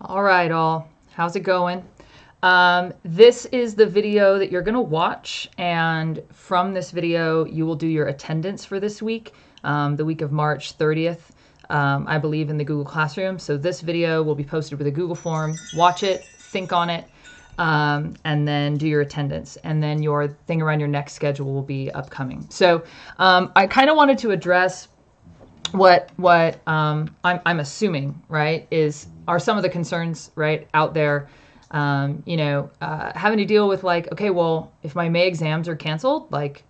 All right, all. How's it going? This is the video that you're going to watch, and from this video, you will do your attendance for this week, the week of March 30th, I believe, in the Google Classroom. So this video will be posted with a Google form. Watch it, think on it, and then do your attendance. And then your thing around your next schedule will be upcoming. So I kind of wanted to address what I'm assuming, right, are some of the concerns, right, out there, having to deal with, like, okay, well, if my May exams are canceled, like,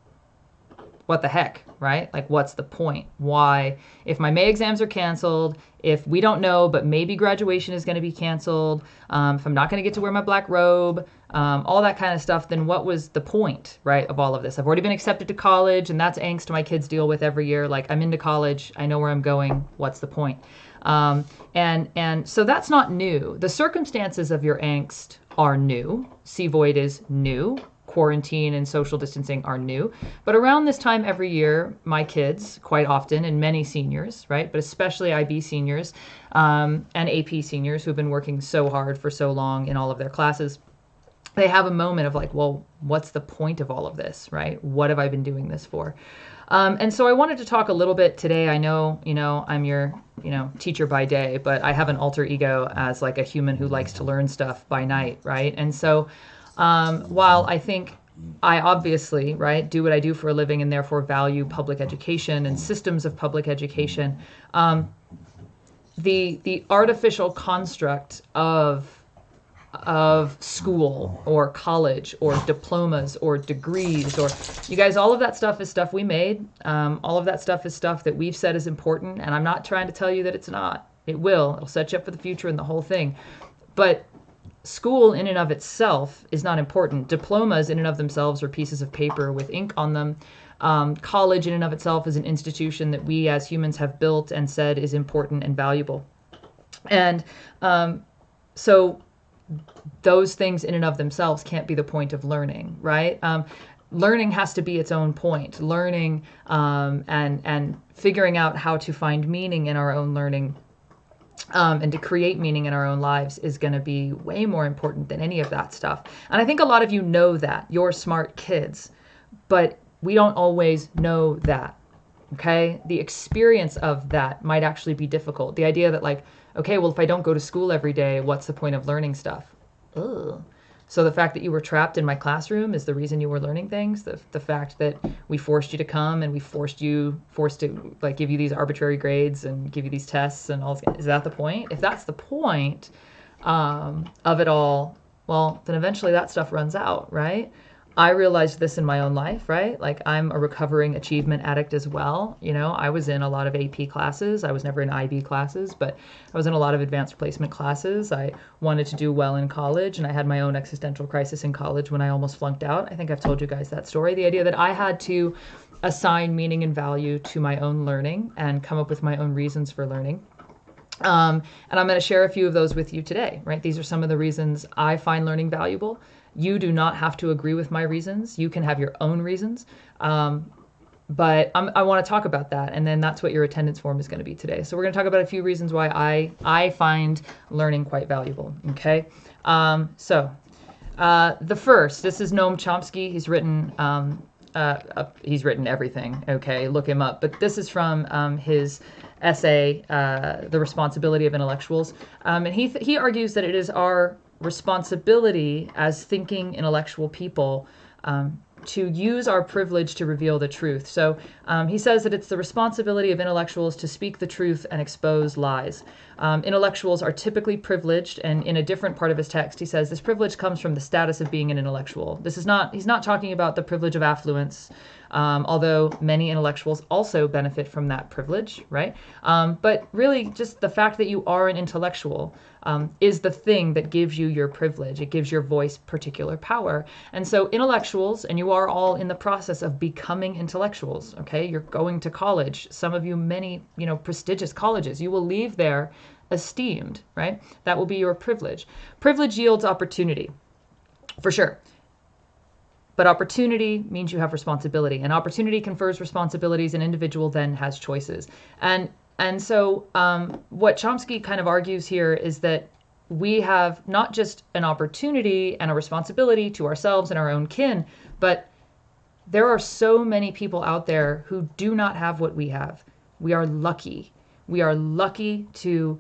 what the heck, right? Like, what's the point? Why? If my May exams are canceled, if we don't know, but maybe graduation is going to be canceled, if I'm not going to get to wear my black robe, all that kind of stuff, then what was the point, right, of all of this? I've already been accepted to college, and that's angst my kids deal with every year. Like, I'm into college. I know where I'm going. What's the point? And so that's not new. The circumstances of your angst are new. CVOID is new. Quarantine and social distancing are new. But around this time every year, my kids, quite often, and many seniors, right, but especially IB seniors and AP seniors who've been working so hard for so long in all of their classes, they have a moment of like, well, what's the point of all of this, right? What have I been doing this for? And so I wanted to talk a little bit today. I know, I'm your, teacher by day, but I have an alter ego as like a human who likes to learn stuff by night, right? And so while I think I obviously, right, do what I do for a living and therefore value public education and systems of public education, the artificial construct of school or college or diplomas or degrees, or you guys, all of that stuff is stuff we made. All of that stuff is stuff that we've said is important, and I'm not trying to tell you that it's not. It'll set you up for the future and the whole thing. But school in and of itself is not important. Diplomas in and of themselves are pieces of paper with ink on them. College in and of itself is an institution that we as humans have built and said is important and valuable. And so those things in and of themselves can't be the point of learning, right? Learning has to be its own point. Learning and figuring out how to find meaning in our own learning and to create meaning in our own lives is going to be way more important than any of that stuff. And I think a lot of you know that. You're smart kids, but we don't always know that, okay? The experience of that might actually be difficult. The idea that, like, okay, well, if I don't go to school every day, what's the point of learning stuff? Ugh. So the fact that you were trapped in my classroom is the reason you were learning things. The fact that we forced you to come and we forced to like give you these arbitrary grades and give you these tests and all, is that the point? If that's the point of it all, well, then eventually that stuff runs out, right? I realized this in my own life, right? Like, I'm a recovering achievement addict as well. I was in a lot of AP classes. I was never in IB classes, but I was in a lot of advanced placement classes. I wanted to do well in college, and I had my own existential crisis in college when I almost flunked out. I think I've told you guys that story. The idea that I had to assign meaning and value to my own learning and come up with my own reasons for learning. And I'm going to share a few of those with you today, right? These are some of the reasons I find learning valuable. You do not have to agree with my reasons. You can have your own reasons. But I want to talk about that, and then that's what your attendance form is going to be today. So we're going to talk about a few reasons why I find learning quite valuable, okay? The first, this is Noam Chomsky. He's written everything, okay? Look him up. But this is from his essay, The Responsibility of Intellectuals. And he argues that it is our responsibility as thinking intellectual people to use our privilege to reveal the truth. So he says that it's the responsibility of intellectuals to speak the truth and expose lies. Intellectuals are typically privileged, and in a different part of his text, he says this privilege comes from the status of being an intellectual. He's not talking about the privilege of affluence, although many intellectuals also benefit from that privilege, right? But really, just the fact that you are an intellectual is the thing that gives you your privilege. It gives your voice particular power. And so intellectuals, and you are all in the process of becoming intellectuals, okay? You're going to college. Some of you, many, prestigious colleges. You will leave there esteemed, right? That will be your privilege. Privilege yields opportunity, for sure. But opportunity means you have responsibility, and opportunity confers responsibilities. An individual then has choices. And so what Chomsky kind of argues here is that we have not just an opportunity and a responsibility to ourselves and our own kin, but there are so many people out there who do not have what we have. We are lucky. We are lucky to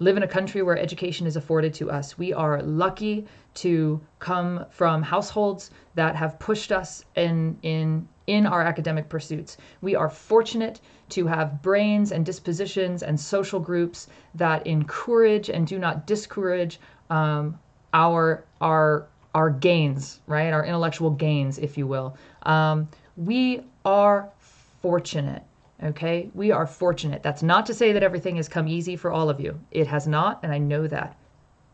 live in a country where education is afforded to us. We are lucky to come from households that have pushed us in our academic pursuits. We are fortunate to have brains and dispositions and social groups that encourage and do not discourage our gains, right? Our intellectual gains, if you will. We are fortunate. Okay, we are fortunate. That's not to say that everything has come easy for all of you. It has not, and I know that.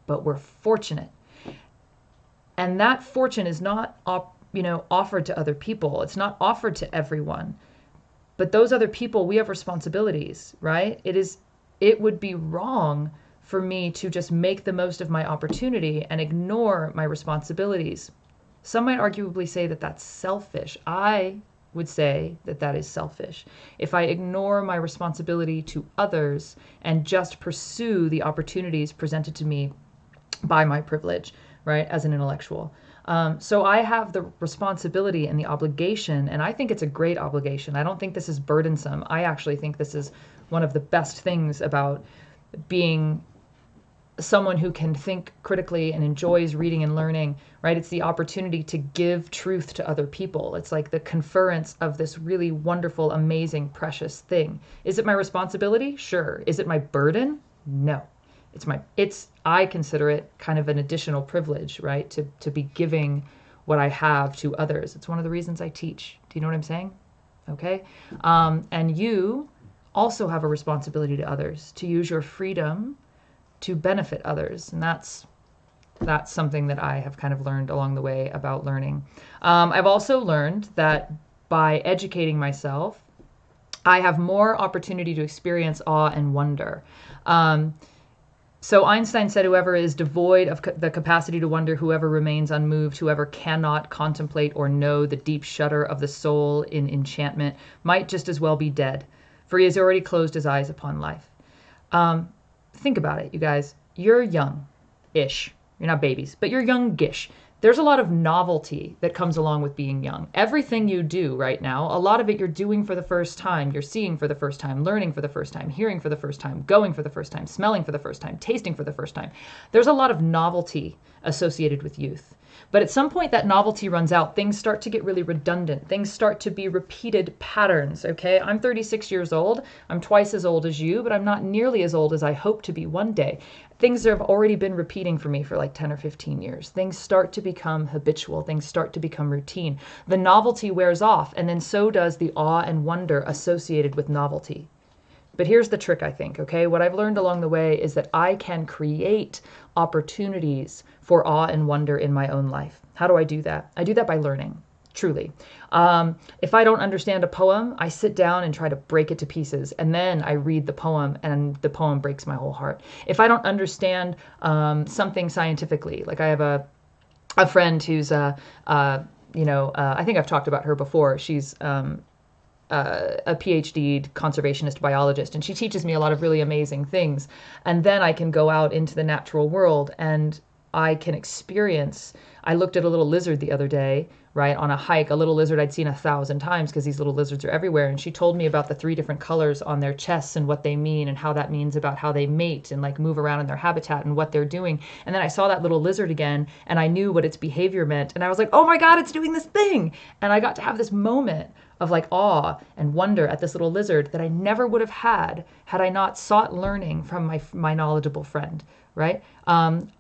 But we're fortunate. And that fortune is not, offered to other people. It's not offered to everyone. But those other people, we have responsibilities, right? It would be wrong for me to just make the most of my opportunity and ignore my responsibilities. Some might arguably say that that's selfish. I would say that that is selfish. If I ignore my responsibility to others and just pursue the opportunities presented to me by my privilege, right, as an intellectual. So I have the responsibility and the obligation, and I think it's a great obligation. I don't think this is burdensome. I actually think this is one of the best things about being someone who can think critically and enjoys reading and learning, right? It's the opportunity to give truth to other people. It's like the conference of this really wonderful, amazing, precious thing. Is it my responsibility? Sure. Is it my burden? No. I consider it kind of an additional privilege, right? To be giving what I have to others. It's one of the reasons I teach. Do you know what I'm saying? Okay. And you also have a responsibility to others to use your freedom to benefit others. And that's something that I have kind of learned along the way about learning. I've also learned that by educating myself, I have more opportunity to experience awe and wonder. So Einstein said, whoever is devoid of the capacity to wonder, whoever remains unmoved, whoever cannot contemplate or know the deep shudder of the soul in enchantment, might just as well be dead, for he has already closed his eyes upon life. Think about it, you guys. You're young-ish. You're not babies, but you're youngish. There's a lot of novelty that comes along with being young. Everything you do right now, a lot of it you're doing for the first time. You're seeing for the first time, learning for the first time, hearing for the first time, going for the first time, smelling for the first time, tasting for the first time. There's a lot of novelty associated with youth. But at some point that novelty runs out. Things start to get really redundant. Things start to be repeated patterns, okay? I'm 36 years old. I'm twice as old as you, but I'm not nearly as old as I hope to be one day. Things have already been repeating for me for like 10 or 15 years. Things start to become habitual. Things start to become routine. The novelty wears off, and then so does the awe and wonder associated with novelty. But here's the trick, I think, okay? What I've learned along the way is that I can create opportunities for awe and wonder in my own life. How do I do that? I do that by learning, truly. If I don't understand a poem, I sit down and try to break it to pieces, and then I read the poem, and the poem breaks my whole heart. If I don't understand something scientifically, like I have a friend who's, I think I've talked about her before. She's a PhD conservationist biologist, and she teaches me a lot of really amazing things. And then I can go out into the natural world and I can experience. I looked at a little lizard the other day, right, on a hike, a little lizard I'd seen 1,000 times because these little lizards are everywhere. And she told me about the 3 different colors on their chests and what they mean and how that means about how they mate and like move around in their habitat and what they're doing. And then I saw that little lizard again and I knew what its behavior meant. And I was like, oh my God, it's doing this thing. And I got to have this moment of like awe and wonder at this little lizard that I never would have had I not sought learning from my knowledgeable friend, right?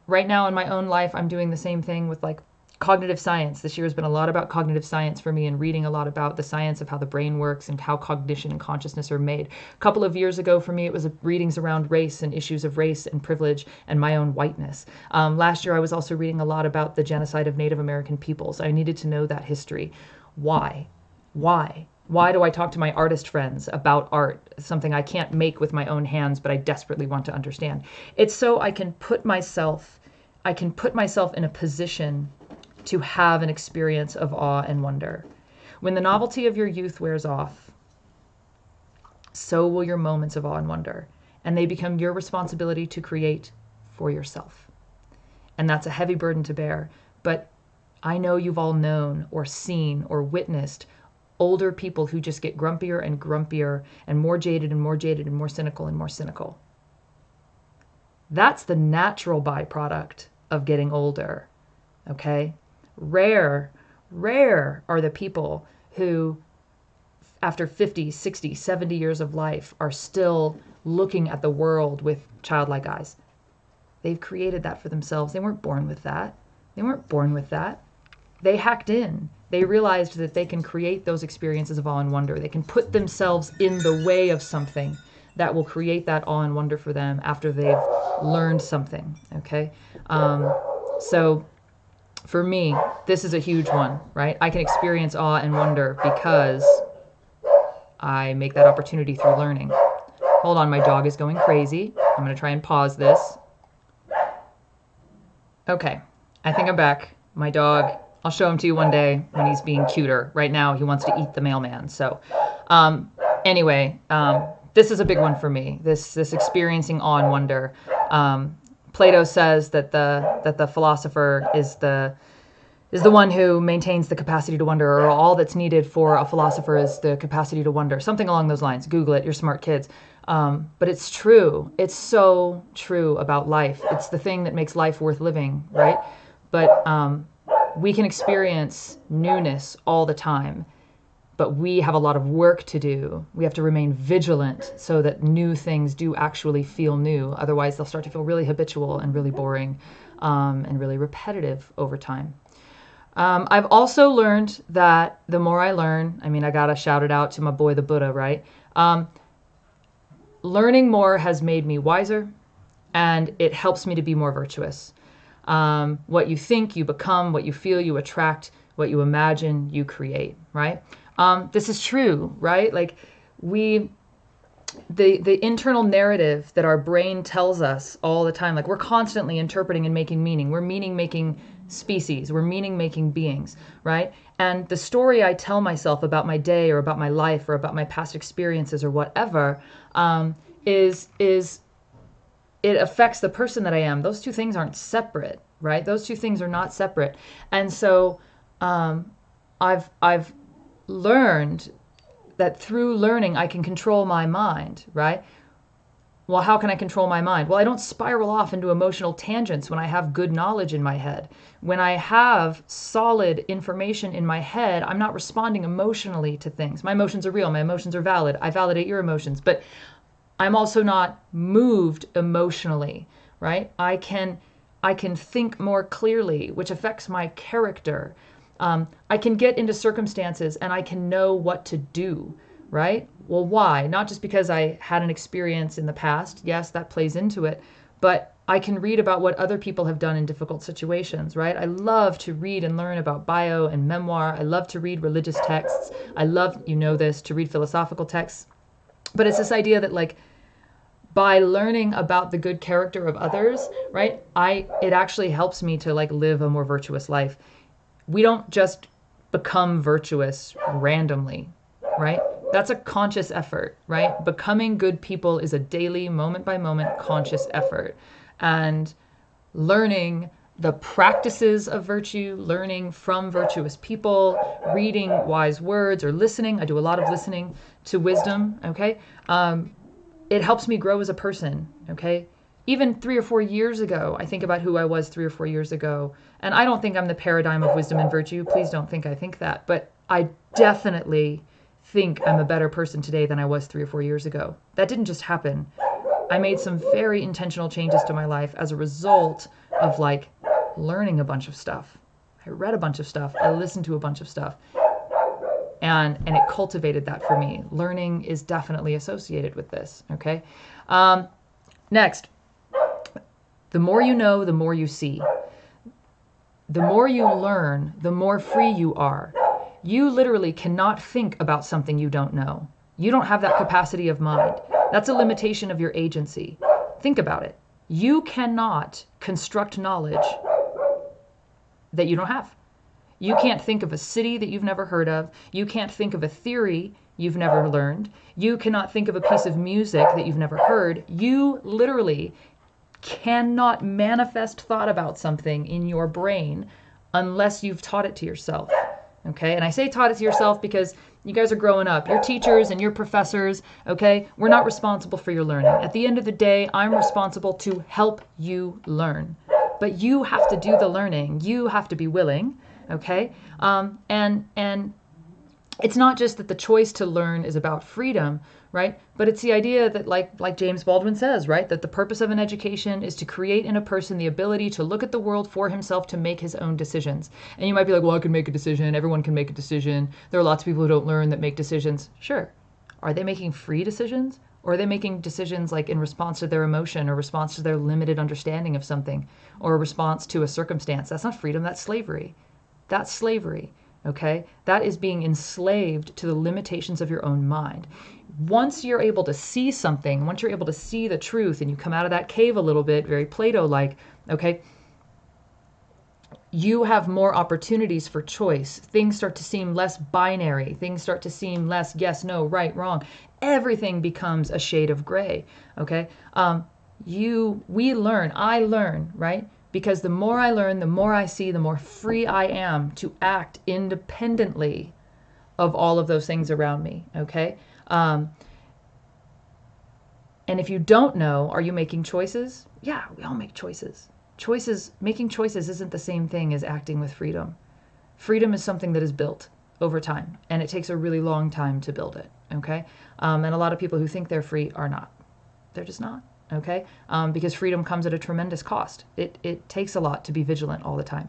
Right now in my own life, I'm doing the same thing with like cognitive science. This year has been a lot about cognitive science for me and reading a lot about the science of how the brain works and how cognition and consciousness are made. A couple of years ago for me, it was readings around race and issues of race and privilege and my own whiteness. Last year, I was also reading a lot about the genocide of Native American peoples. I needed to know that history. Why? Why do I talk to my artist friends about art, something I can't make with my own hands, but I desperately want to understand? It's so I can put myself in a position to have an experience of awe and wonder. When the novelty of your youth wears off, so will your moments of awe and wonder, and they become your responsibility to create for yourself. And that's a heavy burden to bear. But I know you've all known or seen or witnessed older people who just get grumpier and grumpier and more jaded and more jaded and more cynical and more cynical. That's the natural byproduct of getting older, okay? Rare are the people who, after 50, 60, 70 years of life, are still looking at the world with childlike eyes. They've created that for themselves. They weren't born with that. They hacked in. They realized that they can create those experiences of awe and wonder. They can put themselves in the way of something that will create that awe and wonder for them after they've learned something, okay? So for me, this is a huge one, right? I can experience awe and wonder because I make that opportunity through learning. Hold on, my dog is going crazy. I'm going to try and pause this. Okay, I think I'm back. My dog, I'll show him to you one day when he's being cuter. Right now, he wants to eat the mailman. So anyway, this is a big one for me, this experiencing awe and wonder. Plato says that the philosopher is the one who maintains the capacity to wonder, or all that's needed for a philosopher is the capacity to wonder. Something along those lines. Google it, you're smart kids. But it's true. It's so true about life. It's the thing that makes life worth living, right? But we can experience newness all the time, but we have a lot of work to do. We have to remain vigilant so that new things do actually feel new. Otherwise, they'll start to feel really habitual and really boring and really repetitive over time. I've also learned that the more I learn, I got to shout it out to my boy, the Buddha, right? Learning more has made me wiser, and it helps me to be more virtuous. What you think, you become. What you feel, you attract. What you imagine, you create, right? This is true, right? Like the internal narrative that our brain tells us all the time, like we're constantly interpreting and making meaning. We're meaning-making species. We're meaning-making beings, right? And the story I tell myself about my day or about my life or about my past experiences or whatever is it affects the person that I am. Those two things aren't separate, right? Those two things are not separate. And so I've learned that through learning I can control my mind, right? Well, how can I control my mind? Well, I don't spiral off into emotional tangents when I have good knowledge in my head. When I have solid information in my head, I'm not responding emotionally to things. My emotions are real. My emotions are valid. I validate your emotions. But I'm also not moved emotionally, right? I can think more clearly, which affects my character. I can get into circumstances and I can know what to do, right? Well, why? Not just because I had an experience in the past. Yes, that plays into it. But I can read about what other people have done in difficult situations, right? I love to read and learn about bio and memoir. I love to read religious texts. I love, you know this, to read philosophical texts. But it's this idea that like by learning about the good character of others, right? It actually helps me to like live a more virtuous life. We don't just become virtuous randomly, right? That's a conscious effort, right? Becoming good people is a daily, moment by moment, conscious effort. And learning the practices of virtue, learning from virtuous people, reading wise words or listening. I do a lot of listening to wisdom, okay? It helps me grow as a person, okay? Even 3 or 4 years ago, I think about who I was 3 or 4 years ago. And I don't think I'm the paradigm of wisdom and virtue. Please don't think I think that. But I definitely think I'm a better person today than I was 3 or 4 years ago. That didn't just happen. I made some very intentional changes to my life as a result of like learning a bunch of stuff. I read a bunch of stuff. I listened to a bunch of stuff. And it cultivated that for me. Learning is definitely associated with this, okay? Next, the more you know, the more you see. The more you learn, the more free you are. You literally cannot think about something you don't know. You don't have that capacity of mind. That's a limitation of your agency. Think about it. You cannot construct knowledge that you don't have. You can't think of a city that you've never heard of. You can't think of a theory you've never learned. You cannot think of a piece of music that you've never heard. You literally cannot manifest thought about something in your brain unless you've taught it to yourself. Okay? And I say taught it to yourself because you guys are growing up. You're teachers and you're professors. Okay? We're not responsible for your learning. At the end of the day, I'm responsible to help you learn. But you have to do the learning. You have to be willing. Okay? And it's not just that the choice to learn is about freedom, right? But it's the idea that, like James Baldwin says, right, that the purpose of an education is to create in a person the ability to look at the world for himself, to make his own decisions. And you might be like, well, I can make a decision. Everyone can make a decision. There are lots of people who don't learn that make decisions. Sure. Are they making free decisions? Or are they making decisions like in response to their emotion or response to their limited understanding of something or a response to a circumstance? That's not freedom. That's slavery. That's slavery. Okay? That is being enslaved to the limitations of your own mind. Once you're able to see something, once you're able to see the truth and you come out of that cave a little bit, very Plato-like, okay, you have more opportunities for choice. Things start to seem less binary. Things start to seem less yes, no, right, wrong. Everything becomes a shade of gray, okay? I learn, right? Because the more I learn, the more I see, the more free I am to act independently of all of those things around me, okay? And if you don't know, are you making choices? Yeah, we all make choices. Making choices isn't the same thing as acting with freedom. Freedom is something that is built over time, and it takes a really long time to build it, okay? And a lot of people who think they're free are not. They're just not. Okay? Because freedom comes at a tremendous cost. It takes a lot to be vigilant all the time.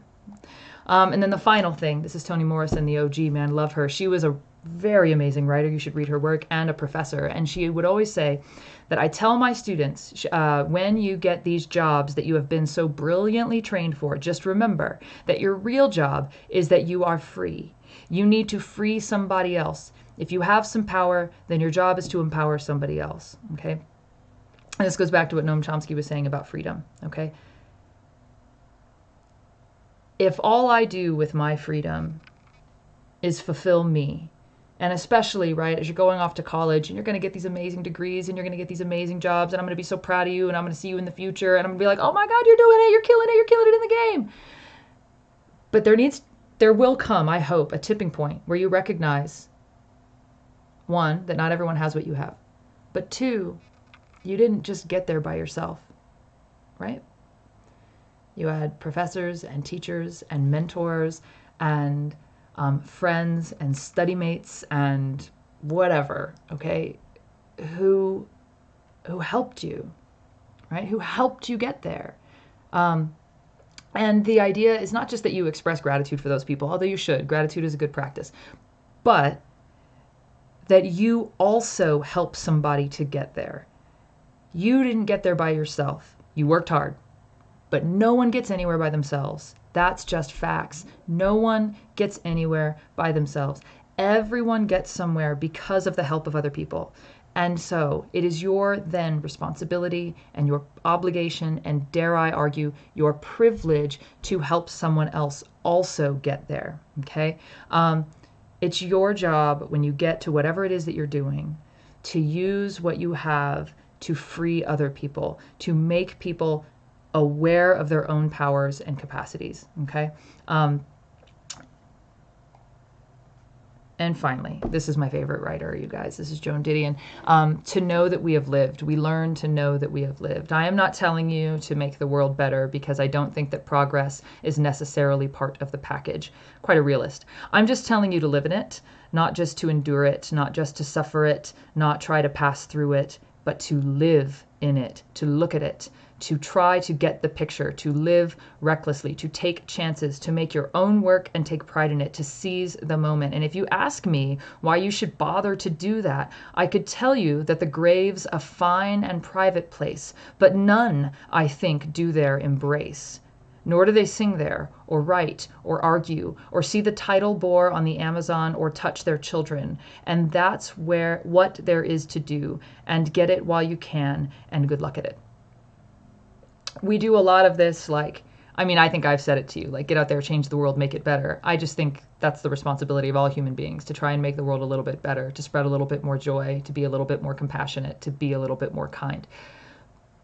And then the final thing, this is Toni Morrison, the OG, man, love her. She was a very amazing writer. You should read her work, and a professor. And she would always say that I tell my students, when you get these jobs that you have been so brilliantly trained for, just remember that your real job is that you are free. You need to free somebody else. If you have some power, then your job is to empower somebody else. Okay? And this goes back to what Noam Chomsky was saying about freedom, okay? If all I do with my freedom is fulfill me, and especially, right, as you're going off to college and you're going to get these amazing degrees and you're going to get these amazing jobs and I'm going to be so proud of you and I'm going to see you in the future and I'm going to be like, oh my God, you're doing it, you're killing it in the game. But there will come, I hope, a tipping point where you recognize, one, that not everyone has what you have, but two, you didn't just get there by yourself, right? You had professors and teachers and mentors and friends and study mates and whatever, okay, who helped you, right? Who helped you get there. And the idea is not just that you express gratitude for those people, although you should. Gratitude is a good practice. But that you also help somebody to get there. You didn't get there by yourself. You worked hard. But no one gets anywhere by themselves. That's just facts. No one gets anywhere by themselves. Everyone gets somewhere because of the help of other people. And so it is your then responsibility and your obligation and, dare I argue, your privilege to help someone else also get there. Okay? It's your job when you get to whatever it is that you're doing to use what you have to free other people, to make people aware of their own powers and capacities, okay? And finally, this is my favorite writer, you guys. This is Joan Didion. To know that we have lived. We learn to know that we have lived. I am not telling you to make the world better because I don't think that progress is necessarily part of the package. Quite a realist. I'm just telling you to live in it, not just to endure it, not just to suffer it, not try to pass through it, but to live in it, to look at it, to try to get the picture, to live recklessly, to take chances, to make your own work and take pride in it, to seize the moment. And if you ask me why you should bother to do that, I could tell you that the grave's a fine and private place, but none, I think, do there embrace. Nor do they sing there, or write, or argue, or see the tidal bore on the Amazon, or touch their children. And that's what there is to do, and get it while you can, and good luck at it. We do a lot of this, I think I've said it to you, get out there, change the world, make it better. I just think that's the responsibility of all human beings, to try and make the world a little bit better, to spread a little bit more joy, to be a little bit more compassionate, to be a little bit more kind.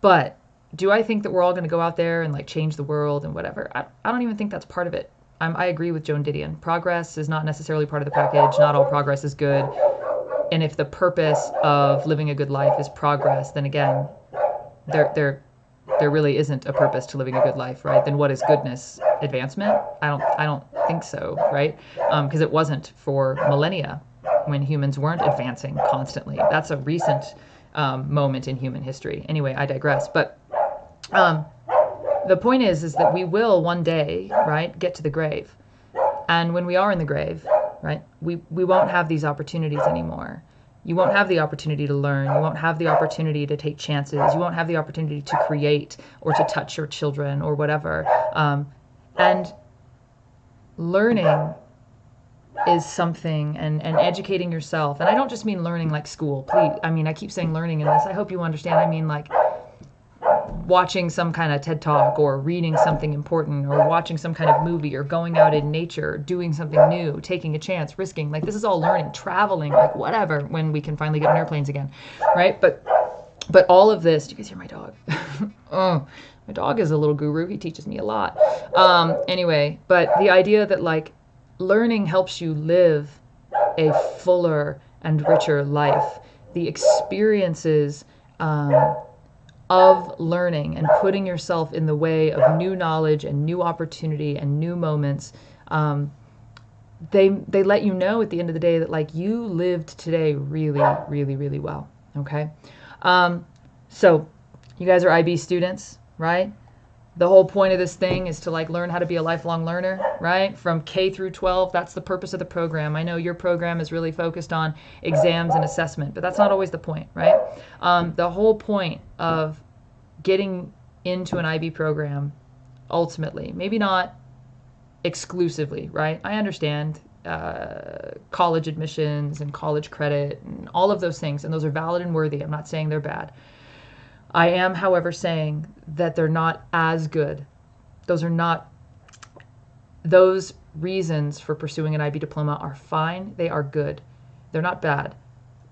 But Do I think that we're all going to go out there and like change the world and whatever? I don't even think that's part of it. I agree with Joan Didion. Progress is not necessarily part of the package. Not all progress is good. And if the purpose of living a good life is progress, then again, there really isn't a purpose to living a good life, right? Then what is goodness? Advancement? I don't think so, right? Because it wasn't for millennia when humans weren't advancing constantly. That's a recent moment in human history. Anyway, I digress. But the point is that we will one day, right, get to the grave. And when we are in the grave, right, we won't have these opportunities anymore. You won't have the opportunity to learn. You won't have the opportunity to take chances. You won't have the opportunity to create or to touch your children or whatever. And learning is something, and educating yourself. And I don't just mean learning like school. Please, I mean, I keep saying learning in this. I hope you understand. I mean like watching some kind of TED Talk or reading something important or watching some kind of movie or going out in nature, doing something new, taking a chance, risking. Like this is all learning, traveling, like whatever, when we can finally get on airplanes again, right? But all of this, do you guys hear my dog? Oh, my dog is a little guru. He teaches me a lot. Anyway, but the idea that like learning helps you live a fuller and richer life. The experiences of learning and putting yourself in the way of new knowledge and new opportunity and new moments, they let you know at the end of the day that like you lived today really, really, really well. Okay. So you guys are IB students, right? The whole point of this thing is to like learn how to be a lifelong learner, right? From K through 12, that's the purpose of the program. I know your program is really focused on exams and assessment, but that's not always the point, right? The whole point of getting into an IB program, ultimately, maybe not exclusively, right? I understand college admissions and college credit and all of those things, and those are valid and worthy. I'm not saying they're bad. I am, however, saying that they're not as good. Those reasons for pursuing an IB diploma are fine. They are good. They're not bad,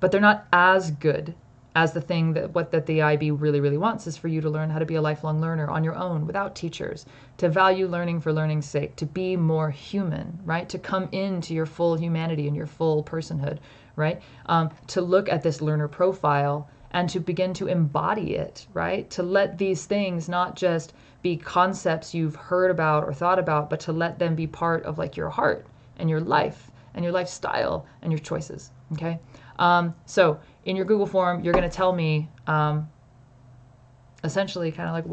but they're not as good as the thing that the IB really, really wants is for you to learn how to be a lifelong learner on your own without teachers, to value learning for learning's sake, to be more human, right? To come into your full humanity and your full personhood, right? To look at this learner profile and to begin to embody it, right? To let these things not just be concepts you've heard about or thought about, but to let them be part of like your heart and your life and your lifestyle and your choices, okay? So in your Google form, you're going to tell me essentially kind of like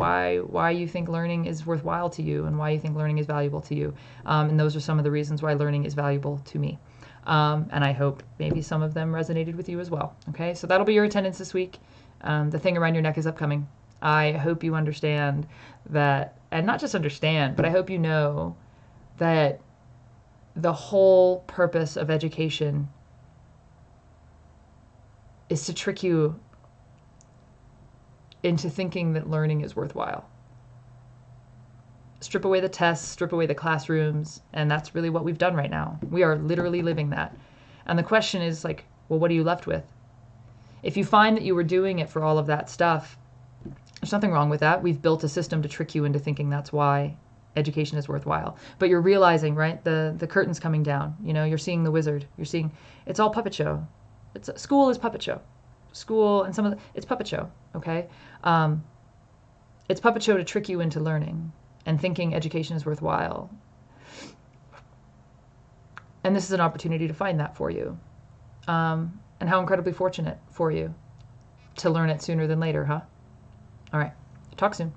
why you think learning is worthwhile to you and why you think learning is valuable to you. And those are some of the reasons why learning is valuable to me. And I hope maybe some of them resonated with you as well. Okay, so that'll be your attendance this week. The thing around your neck is upcoming. I hope you understand that, and not just understand, but I hope you know that the whole purpose of education is to trick you into thinking that learning is worthwhile. Strip away the tests, strip away the classrooms, and that's really what we've done right now. We are literally living that. And the question is like, well, what are you left with? If you find that you were doing it for all of that stuff, there's nothing wrong with that. We've built a system to trick you into thinking that's why education is worthwhile. But you're realizing, right, the curtain's coming down. You know, you're seeing the wizard. You're seeing, it's all puppet show. School is puppet show. School and some of it's puppet show, okay? It's puppet show to trick you into learning and thinking education is worthwhile. And this is an opportunity to find that for you. And how incredibly fortunate for you to learn it sooner than later, huh? All right. Talk soon.